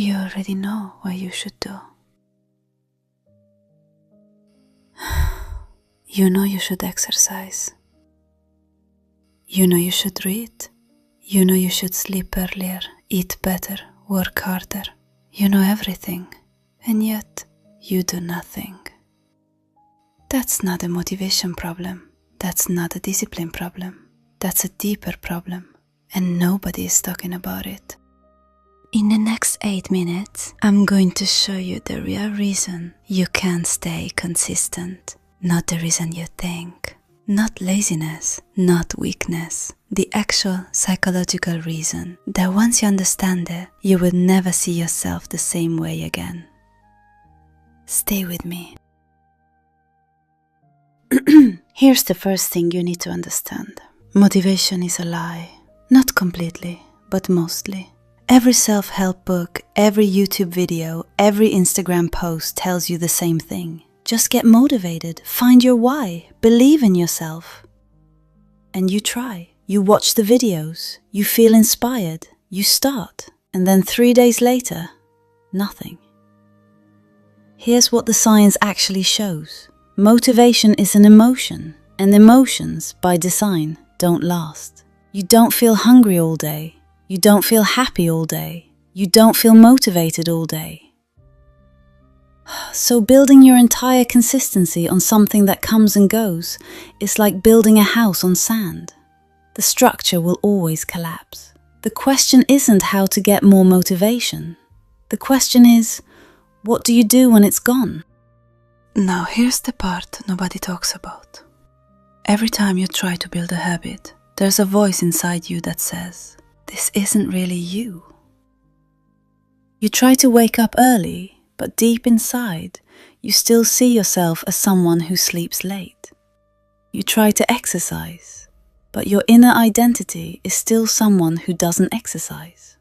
You already know what you should do. You know you should exercise. You know you should read. You know you should sleep earlier, eat better, work harder. You know everything, and yet you do nothing. That's not a motivation problem. That's not a discipline problem. That's a deeper problem, and nobody is talking about it. In the next 8 minutes, I'm going to show you the real reason you can't stay consistent. Not the reason you think. Not laziness, not weakness. The actual psychological reason that once you understand it, you will never see yourself the same way again. Stay with me. Here's the first thing you need to understand. Motivation is a lie. Not completely, but mostly. Every self-help book, every YouTube video, every Instagram post tells you the same thing. Just get motivated, find your why, believe in yourself. And you try. You watch the videos, you feel inspired, you start, and then 3 days later, nothing. Here's what the science actually shows. Motivation is an emotion, and emotions, by design, don't last. You don't feel hungry all day. You don't feel happy all day. You don't feel motivated all day. So building your entire consistency on something that comes and goes is like building a house on sand. The structure will always collapse. The question isn't how to get more motivation. The question is, what do you do when it's gone? Now here's the part nobody talks about. Every time you try to build a habit, there's a voice inside you that says, this isn't really you. You try to wake up early, but deep inside, you still see yourself as someone who sleeps late. You try to exercise, but your inner identity is still someone who doesn't exercise.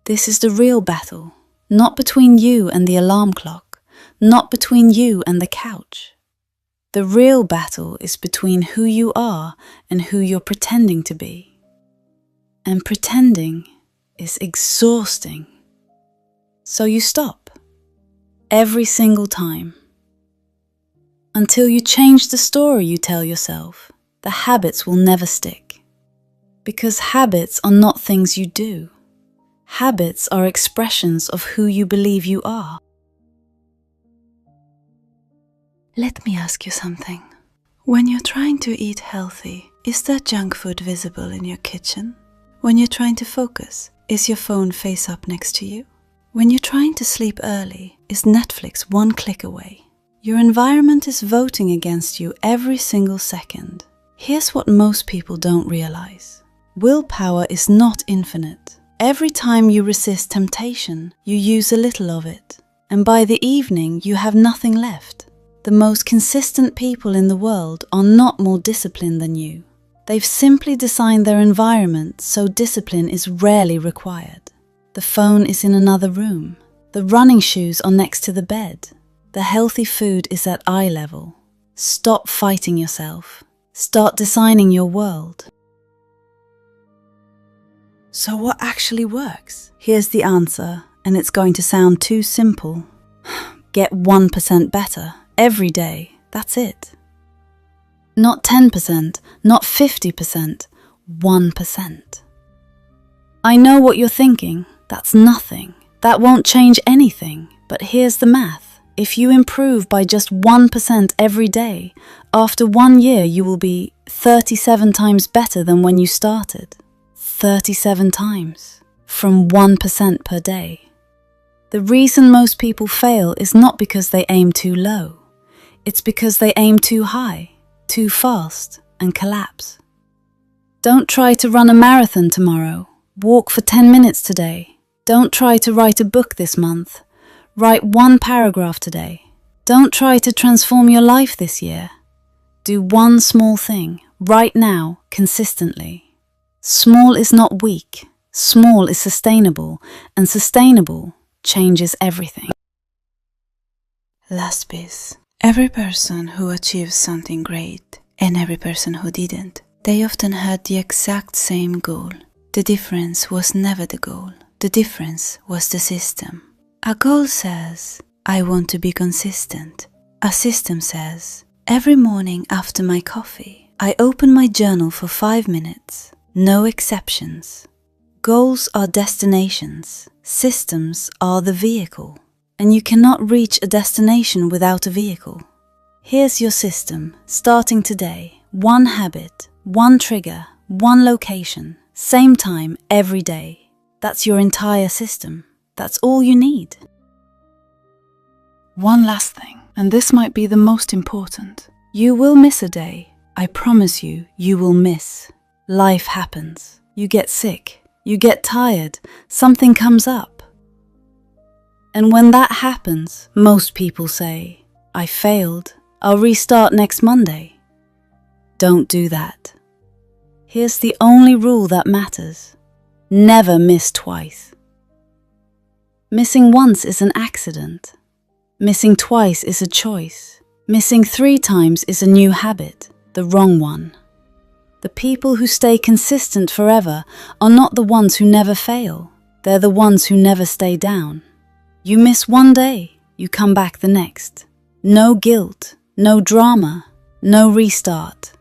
This is the real battle, not between you and the alarm clock, not between you and the couch. The real battle is between who you are and who you're pretending to be. And pretending is exhausting. So you stop. Every single time. Until you change the story you tell yourself, the habits will never stick. Because habits are not things you do. Habits are expressions of who you believe you are. Let me ask you something. When you're trying to eat healthy, is there junk food visible in your kitchen? When you're trying to focus, is your phone face up next to you? When you're trying to sleep early, is Netflix one click away? Your environment is voting against you every single second. Here's what most people don't realize. Willpower is not infinite. Every time you resist temptation, you use a little of it. And by the evening, you have nothing left. The most consistent people in the world are not more disciplined than you. They've simply designed their environment so discipline is rarely required. The phone is in another room. The running shoes are next to the bed. The healthy food is at eye level. Stop fighting yourself. Start designing your world. So what actually works? Here's the answer, and it's going to sound too simple. Get 1% better every day. That's it. Not 10%, not 50%, 1%. I know what you're thinking. That's nothing. That won't change anything. But here's the math. If you improve by just 1% every day, after 1 year you will be 37 times better than when you started. 37 times. From 1% per day. The reason most people fail is not because they aim too low. It's because they aim too high, too fast, and collapse. Don't try to run a marathon tomorrow. Walk for 10 minutes today. Don't try to write a book this month. Write 1 paragraph today. Don't try to transform your life this year. Do one small thing, right now, consistently. Small is not weak. Small is sustainable, and sustainable changes everything. Last piece. Every person who achieves something great and every person who didn't, they often had the exact same goal. The difference was never the goal. The difference was the system. A goal says, I want to be consistent. A system says, every morning after my coffee, I open my journal for 5 minutes. No exceptions. Goals are destinations. Systems are the vehicle. And you cannot reach a destination without a vehicle. Here's your system, starting today. 1 habit, 1 trigger, 1 location, same time every day. That's your entire system. That's all you need. One last thing, and this might be the most important. You will miss a day. I promise you, you will miss. Life happens. You get sick. You get tired. Something comes up. And when that happens, most people say, I failed. I'll restart next Monday. Don't do that. Here's the only rule that matters. Never miss twice. Missing once is an accident. Missing twice is a choice. Missing 3 times is a new habit, the wrong one. The people who stay consistent forever are not the ones who never fail. They're the ones who never stay down. You miss one day, you come back the next. No guilt, no drama, no restart.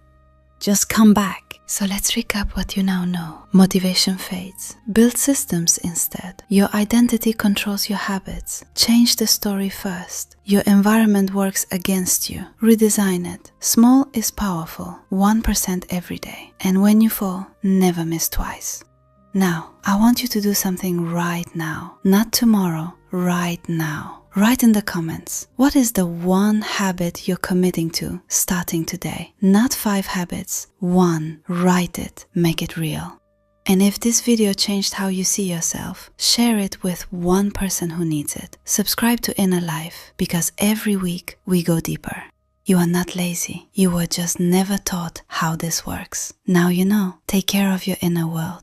Just come back. So let's recap what you now know. Motivation fades. Build systems instead. Your identity controls your habits. Change the story first. Your environment works against you. Redesign it. Small is powerful. 1% every day. And when you fall, never miss twice. Now, I want you to do something right now. Not tomorrow, right now. Write in the comments, what is the 1 habit you're committing to starting today? Not 5 habits, 1. Write it, make it real. And if this video changed how you see yourself, share it with 1 person who needs it. Subscribe to Inner Life, because every week we go deeper. You are not lazy, you were just never taught how this works. Now you know. Take care of your inner world.